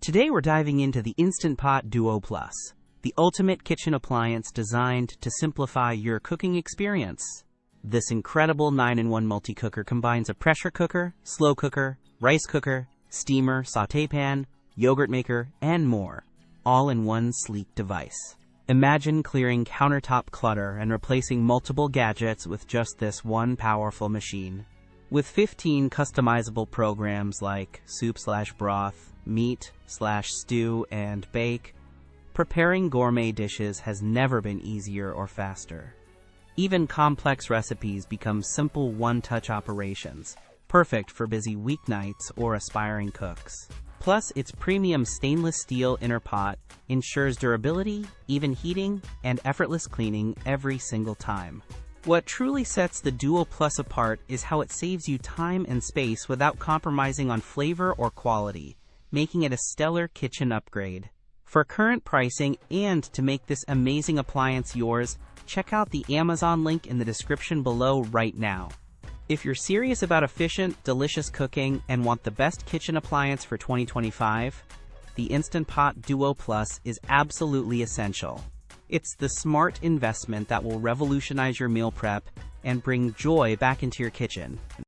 Today we're diving into the Instant Pot Duo Plus, the ultimate kitchen appliance designed to simplify your cooking experience. This incredible 9-in-1 multi-cooker combines a pressure cooker, slow cooker, rice cooker, steamer, sauté pan, yogurt maker, and more, all in one sleek device. Imagine clearing countertop clutter and replacing multiple gadgets with just this one powerful machine. With 15 customizable programs like soup/broth, meat/stew, and bake, preparing gourmet dishes has never been easier or faster. Even complex recipes become simple one-touch operations, perfect for busy weeknights or aspiring cooks. Plus, its premium stainless steel inner pot ensures durability, even heating, and effortless cleaning every single time. What truly sets the Duo Plus apart is how it saves you time and space without compromising on flavor or quality, making it a stellar kitchen upgrade. For current pricing and to make this amazing appliance yours, check out the Amazon link in the description below right now. If you're serious about efficient, delicious cooking and want the best kitchen appliance for 2025, the Instant Pot Duo Plus is absolutely essential. It's the smart investment that will revolutionize your meal prep and bring joy back into your kitchen.